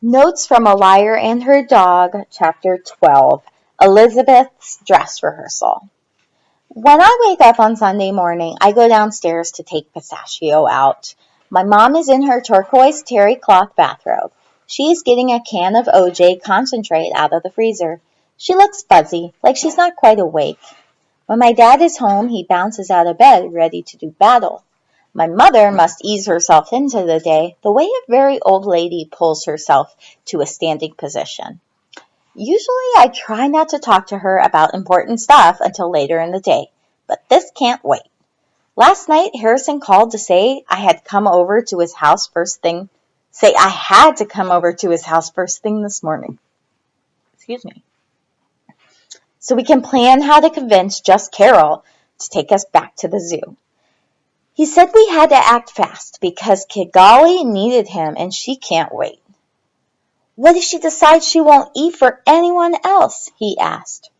Notes from a Liar and Her Dog, Chapter 12, Elizabeth's Dress Rehearsal. When I wake up on Sunday morning, I go downstairs to take Pistachio out. My mom is in her turquoise terry cloth bathrobe. She is getting a can of OJ concentrate out of the freezer. She looks fuzzy, like she's not quite awake. When my dad is home, he bounces out of bed, ready to do battle. My mother must ease herself into the day the way a very old lady pulls herself to a standing position. Usually I try not to talk to her about important stuff until later in the day, but this can't wait. Last night Harrison called to say I had to come over to his house first thing this morning. Excuse me. So we can plan how to convince Just Carol to take us back to the zoo. He said we had to act fast because Kigali needed him and she can't wait. What if she decides she won't eat for anyone else? He asked.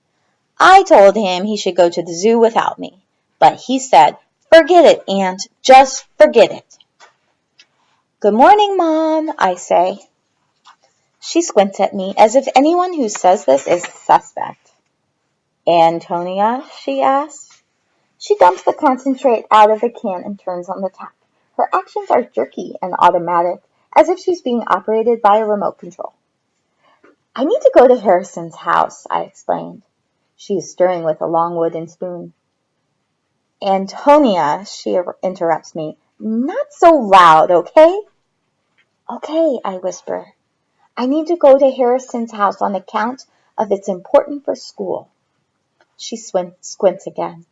I told him he should go to the zoo without me, but he said, forget it, Aunt, just forget it. Good morning, Mom, I say. She squints at me as if anyone who says this is suspect. Antonia, she asks. She dumps the concentrate out of the can and turns on the tap. Her actions are jerky and automatic, as if she's being operated by a remote control. I need to go to Harrison's house, I explained. She is stirring with a long wooden spoon. Antonia, she interrupts me, not so loud, okay? Okay, I whisper. I need to go to Harrison's house on account of it's important for school. She squints again.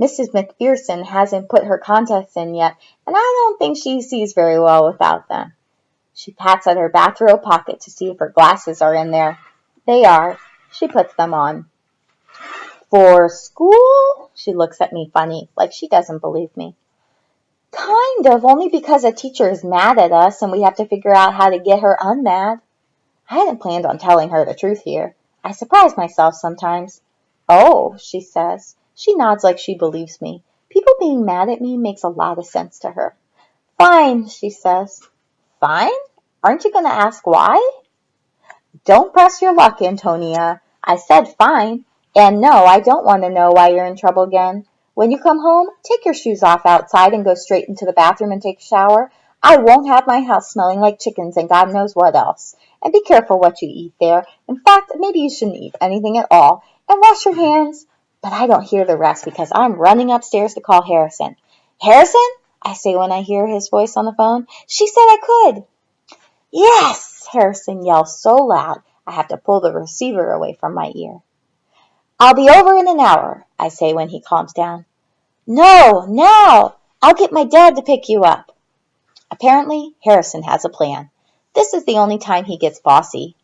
Mrs. McPherson hasn't put her contests in yet, and I don't think she sees very well without them. She pats at her bathrobe pocket to see if her glasses are in there. They are. She puts them on. For school? She looks at me funny, like she doesn't believe me. Kind of, only because a teacher is mad at us and we have to figure out how to get her unmad. I hadn't planned on telling her the truth here. I surprise myself sometimes. Oh, she says. She nods like she believes me. People being mad at me makes a lot of sense to her. Fine, she says. Fine? Aren't you going to ask why? Don't press your luck, Antonia. I said fine. And no, I don't want to know why you're in trouble again. When you come home, take your shoes off outside and go straight into the bathroom and take a shower. I won't have my house smelling like chickens and God knows what else. And be careful what you eat there. In fact, maybe you shouldn't eat anything at all. And wash your hands. But I don't hear the rest because I'm running upstairs to call Harrison. Harrison? I say when I hear his voice on the phone. She said I could. Yes, Harrison yells so loud I have to pull the receiver away from my ear. I'll be over in an hour, I say when he calms down. No, now! I'll get my dad to pick you up. Apparently, Harrison has a plan. This is the only time he gets bossy.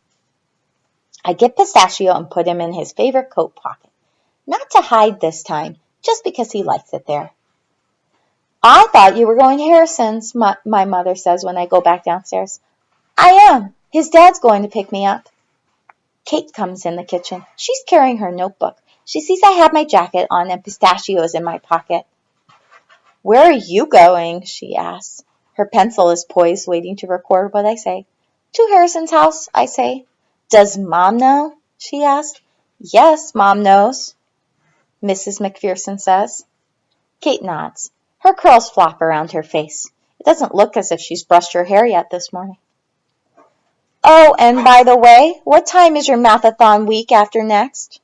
I get Pistachio and put him in his favorite coat pocket. Not to hide this time, just because he likes it there. I thought you were going to Harrison's, my mother says when I go back downstairs. I am. His dad's going to pick me up. Kate comes in the kitchen. She's carrying her notebook. She sees I have my jacket on and Pistachios in my pocket. Where are you going? She asks. Her pencil is poised, waiting to record what I say. To Harrison's house, I say. Does Mom know? She asks. Yes, Mom knows, Mrs. McPherson says. Kate nods. Her curls flop around her face. It doesn't look as if she's brushed her hair yet this morning. Oh, and by the way, what time is your mathathon week after next?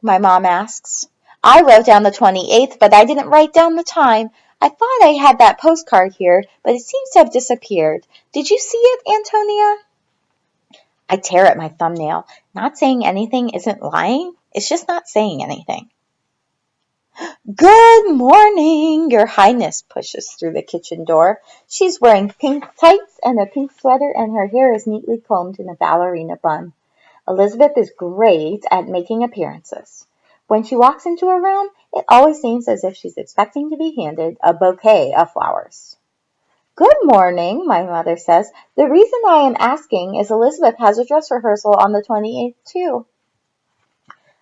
My mom asks. I wrote down the 28th, but I didn't write down the time. I thought I had that postcard here, but it seems to have disappeared. Did you see it, Antonia? I tear at my thumbnail. Not saying anything isn't lying. It's just not saying anything. Good morning, Your Highness pushes through the kitchen door. She's wearing pink tights and a pink sweater, and her hair is neatly combed in a ballerina bun. Elizabeth is great at making appearances. When she walks into a room, it always seems as if she's expecting to be handed a bouquet of flowers. Good morning, my mother says. The reason I am asking is Elizabeth has a dress rehearsal on the 28th, too.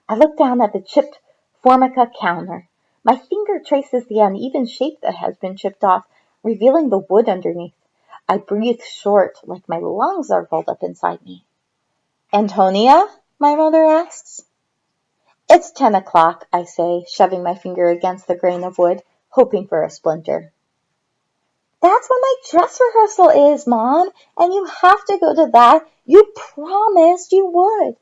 I look down at the chipped formica counter. My finger traces the uneven shape that has been chipped off, revealing the wood underneath. I breathe short, like my lungs are rolled up inside me. Antonia? My mother asks. It's 10 o'clock, I say, shoving my finger against the grain of wood, hoping for a splinter. That's when my dress rehearsal is, Mom, and you have to go to that. You promised you would.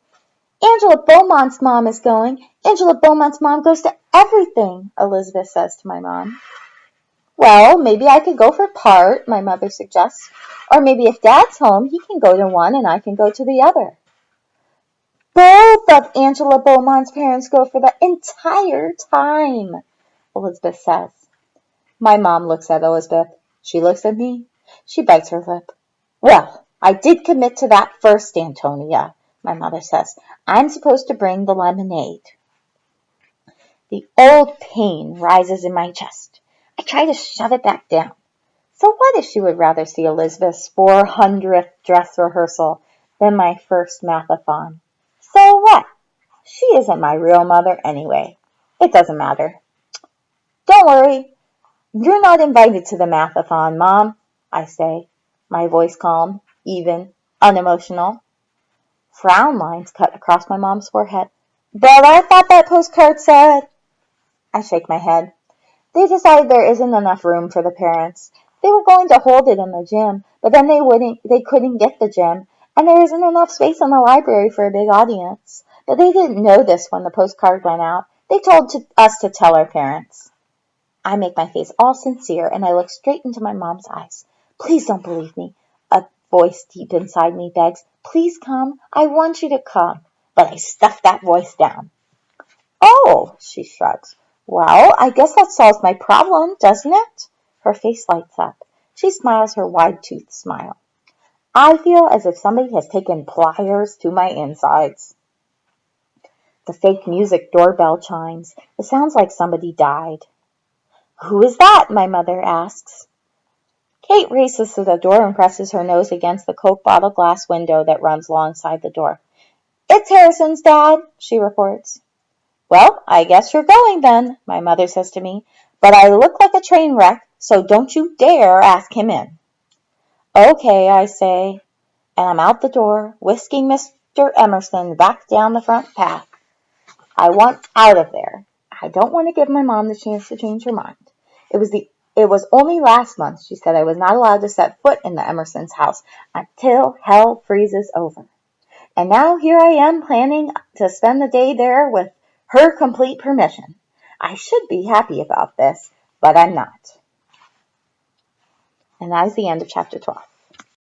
Angela Beaumont's mom is going. Angela Beaumont's mom goes to everything, Elizabeth says to my mom. Well, maybe I could go for part, my mother suggests. Or maybe if Dad's home, he can go to one and I can go to the other. Both of Angela Beaumont's parents go for the entire time, Elizabeth says. My mom looks at Elizabeth. She looks at me. She bites her lip. Well, I did commit to that first, Antonia, my mother says. I'm supposed to bring the lemonade. The old pain rises in my chest. I try to shove it back down. So what if she would rather see Elizabeth's 400th dress rehearsal than my first mathathon? So what? She isn't my real mother anyway. It doesn't matter. Don't worry. You're not invited to the mathathon, Mom, I say, my voice calm, even, unemotional. Frown lines cut across my mom's forehead. But I thought that postcard said... I shake my head. They decided there isn't enough room for the parents. They were going to hold it in the gym, but then they couldn't get the gym, and there isn't enough space in the library for a big audience. But they didn't know this when the postcard went out. They told us to tell our parents. I make my face all sincere, and I look straight into my mom's eyes. Please don't believe me. A voice deep inside me begs, please come. I want you to come. But I stuff that voice down. Oh, she shrugs. Well, I guess that solves my problem, doesn't it? Her face lights up. She smiles her wide-toothed smile. I feel as if somebody has taken pliers to my insides. The fake music doorbell chimes. It sounds like somebody died. Who is that? My mother asks. Kate races to the door and presses her nose against the Coke bottle glass window that runs alongside the door. It's Harrison's dad, she reports. Well, I guess you're going then, my mother says to me, but I look like a train wreck, so don't you dare ask him in. Okay, I say, and I'm out the door, whisking Mr. Emerson back down the front path. I want out of there. I don't want to give my mom the chance to change her mind. It was only last month she said I was not allowed to set foot in the Emerson's house until hell freezes over. And now here I am planning to spend the day there with her complete permission. I should be happy about this, but I'm not. And that is the end of chapter 12.